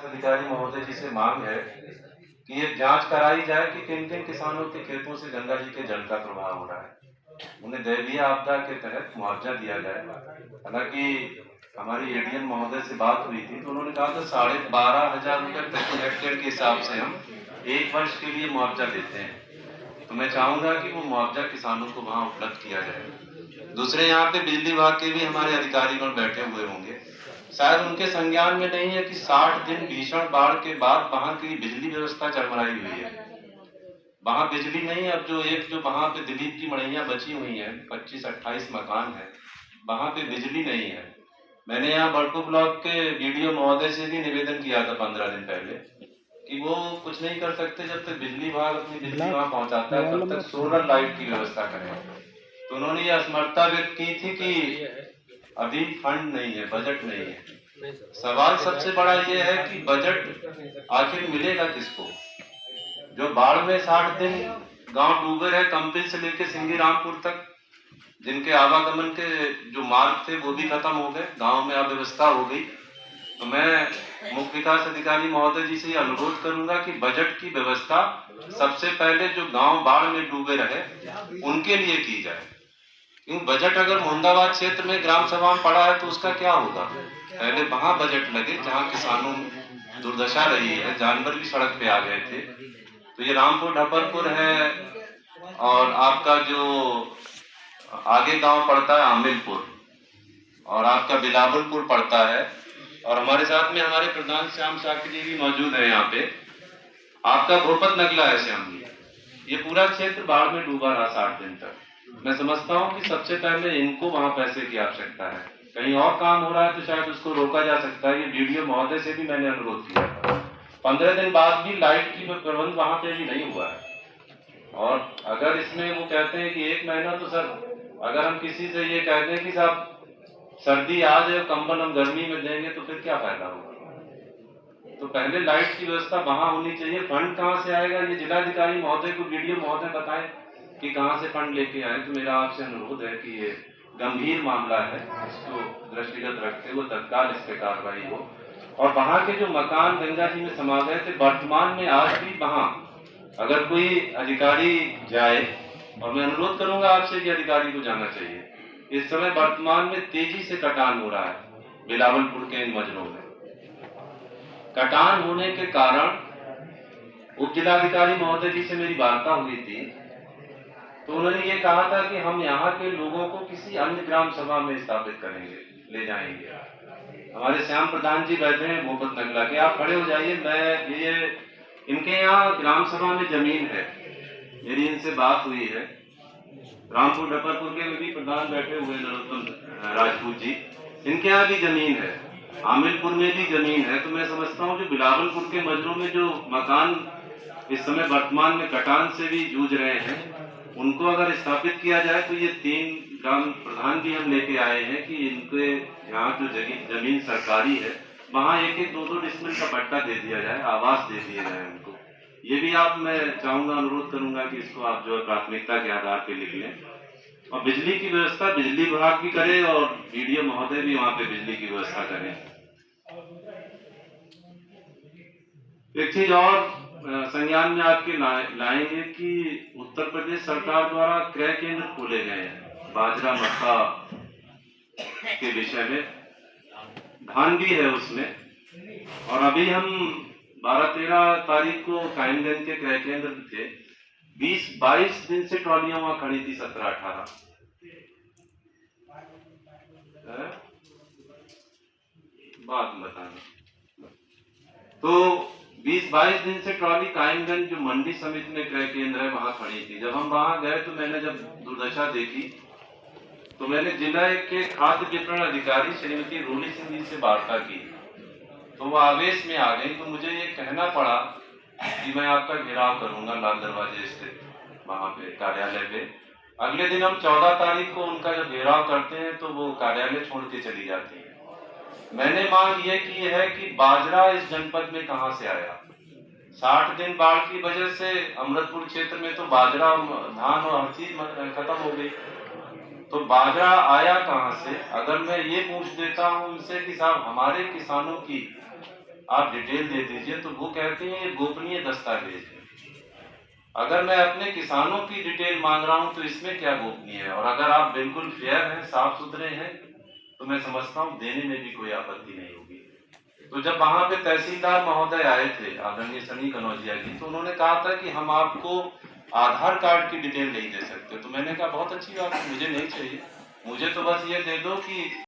अधिकारी महोदय जी से मांग है कि ये जांच कराई जाए कि किन किन किसानों के खेतों से गंगा जी के जल का प्रवाह हो रहा है। उन्हें दैवीय आपदा के तहत मुआवजा दिया जाए। हालांकि हमारी एडीएम महोदय से बात हुई थी तो उन्होंने कहा था 12,500 रुपए प्रति हेक्टेयर के हिसाब से हम 1 वर्ष के लिए मुआवजा देते हैं। तो मैं चाहूंगा कि वो मुआवजा किसानों को वहां उपलब्ध किया जाए। दूसरे यहाँ पे बिजली विभाग के भी हमारे अधिकारीगण बैठे हुए होंगे, शायद उनके संज्ञान में नहीं है कि 60 दिन भीषण बाढ़ के बाद वहां की बिजली व्यवस्था चरमराई हुई है। वहां बिजली नहीं, अब जो वहां पे दिलीप की मड़ैया बची हुई है, 25-28 मकान है, वहां पे बिजली नहीं है। मैंने यहाँ बड़कू ब्लॉक के वीडियो महोदय से भी निवेदन किया था 15 दिन पहले कि वो कुछ नहीं कर सकते जब तक बिजली विभाग अपनी बिजली वहां पहुंचाता है, तब तक सोलर लाइट की व्यवस्था करें। तो उन्होंने ये असमर्थता व्यक्त की थी कि अभी फंड नहीं है, बजट नहीं है। सवाल सबसे बड़ा ये है कि बजट आखिर मिलेगा किसको? जो बाढ़ में 60 दिन गांव डूबे रहे, कंपिल से लेकर सिंगी रामपुर तक, जिनके आवागमन के जो मार्ग थे वो भी खत्म हो गए, गांव में अव्यवस्था हो गई। तो मैं मुख्य विकास अधिकारी महोदय जी से अनुरोध करूंगा कि बजट की व्यवस्था सबसे पहले जो गांव बाढ़ में डूबे रहे उनके लिए की जाए। क्यों बजट अगर मुंदाबाद क्षेत्र में ग्राम सभा में पड़ा है तो उसका क्या होगा? पहले वहां बजट लगे जहां किसानों दुर्दशा रही है, जानवर भी सड़क पे आ गए थे। तो ये रामपुर ढपरपुर है, और आपका जो आगे गांव पड़ता है आमिलपुर, और आपका बिलावलपुर पड़ता है, और हमारे साथ में हमारे प्रधान श्याम साकी जी भी मौजूद है यहाँ पे। आपका भोपत नगला है श्याम जी। ये पूरा क्षेत्र बाढ़ में डूबा रहा 60 दिन तक। मैं समझता हूँ कि सबसे पहले इनको वहां पैसे की आवश्यकता है। कहीं और काम हो रहा है तो शायद उसको रोका जा सकता है। ये वीडियो महोदय से भी मैंने अनुरोध किया था। 15 दिन बाद भी लाइट की प्रबंध वहां पे भी नहीं हुआ है। और अगर इसमें वो कहते हैं कि 1 महीना, तो सर अगर हम किसी से ये कहते हैं कि साहब सर्दी आ जाए कंबल हम गर्मी में देंगे तो फिर क्या फायदा होगा? तो पहले लाइट की व्यवस्था वहां होनी चाहिए। फंड कहाँ से आएगा ये जिलाधिकारी महोदय को वीडियो महोदय बताएं कि कहाँ से फंड लेके आए। तो मेरा आपसे अनुरोध है कि ये गंभीर मामला है, इसको दृष्टिगत रखते हुए तत्काल इस पे कार्रवाई हो। और वहां के जो मकान गंगा जी में समा गए थे, वर्तमान में आज भी वहां अगर कोई अधिकारी जाए, और मैं अनुरोध करूंगा आपसे कि अधिकारी को जाना चाहिए, इस समय वर्तमान में तेजी से कटान हो रहा है बिलावलपुर के इन मजरों में। कटान होने के कारण उप जिलाधिकारी महोदय जी से मेरी वार्ता हुई थी, तो उन्होंने ये कहा था कि हम यहाँ के लोगों को किसी अन्य ग्राम सभा में स्थापित करेंगे, ले जाएंगे। हमारे श्याम प्रधान जी बैठे हैं भोपत नगला के, आप खड़े हो जाइए। मैं ये इनके यहाँ ग्राम सभा में जमीन है, मेरी इनसे बात हुई है। रामपुर ढपरपुर के भी प्रधान बैठे हुए नरोत्तम राजपूत जी, इनके यहाँ भी जमीन है, आमिलपुर में भी जमीन है। तो मैं समझता हूँ जो बिलावलपुर के मजरों में जो मकान इस समय वर्तमान में कटान से भी जूझ रहे हैं, उनको अगर स्थापित किया जाए तो ये 3 ग्राम प्रधान भी हम लेके आए हैं कि इनके यहाँ जो जमीन सरकारी है वहां 1-1, 2-2 डिसमिल का पट्टा दे दिया जाए, आवास दे दिए जाए उनको। ये भी आप, मैं चाहूंगा, अनुरोध करूंगा कि इसको आप जो है प्राथमिकता के आधार पर लिख लें। और बिजली की व्यवस्था बिजली विभाग भी करे और वीडियो महोदय भी वहां पे बिजली की व्यवस्था करें। एक चीज और संज्ञान में आपके लाएंगे कि उत्तर प्रदेश सरकार द्वारा क्रय केंद्र खोले गए हैं बाजरा मक्का के विषय में, धान भी है उसमें। और अभी हम 12-13 तारीख को कायमगंज के क्रय केंद्र थे, 20-22 दिन से ट्रॉलियां वहां खड़ी थी, 17-18 बात बताना। तो 20-22 दिन से ट्रॉली कायमगंज जो मंडी समिति में क्रय केंद्र है वहां खड़ी थी। जब हम वहां गए तो मैंने जब दुर्दशा देखी तो मैंने जिला के खाद्य वितरण अधिकारी श्रीमती रोली सिंह जी से वार्ता की, तो वो आवेश में आ गई। तो मुझे ये कहना पड़ा कि मैं आपका घेराव करूंगा लाल दरवाजे स्थित वहां पे कार्यालय पे। अगले दिन हम 14 तारीख को उनका जब घेराव करते हैं तो वो कार्यालय छोड़ के चली जाती है। मैंने मांग ये की है कि बाजरा इस जनपद में कहां से आया? 60 दिन बाढ़ की वजह से अमृतपुर क्षेत्र में तो बाजरा, धान और हर चीज खत्म हो गई। तो बाजरा आया कहां से? अगर मैं ये पूछ देता हूं उनसे कि साहब हमारे किसानों की आप डिटेल दे दीजिए। तो वो कहते हैं ये गोपनीय दस्तावेज है। अगर मैं अपने किसानों की डिटेल मांग रहा हूं तो इसमें क्या गोपनीय है? और अगर आप बिल्कुल फेयर हैं, साफ सुथरे हैं, तो मैं समझता हूं देने में भी कोई आपत्ति नहीं होगी। तो जब वहां पे तहसीलदार महोदय आए थे आदरणीय सनी कनौजिया जी, तो उन्होंने कहा था कि हम आपको आधार कार्ड की डिटेल नहीं दे सकते। तो मैंने कहा बहुत अच्छी बात है, मुझे नहीं चाहिए, मुझे तो बस ये दे दो कि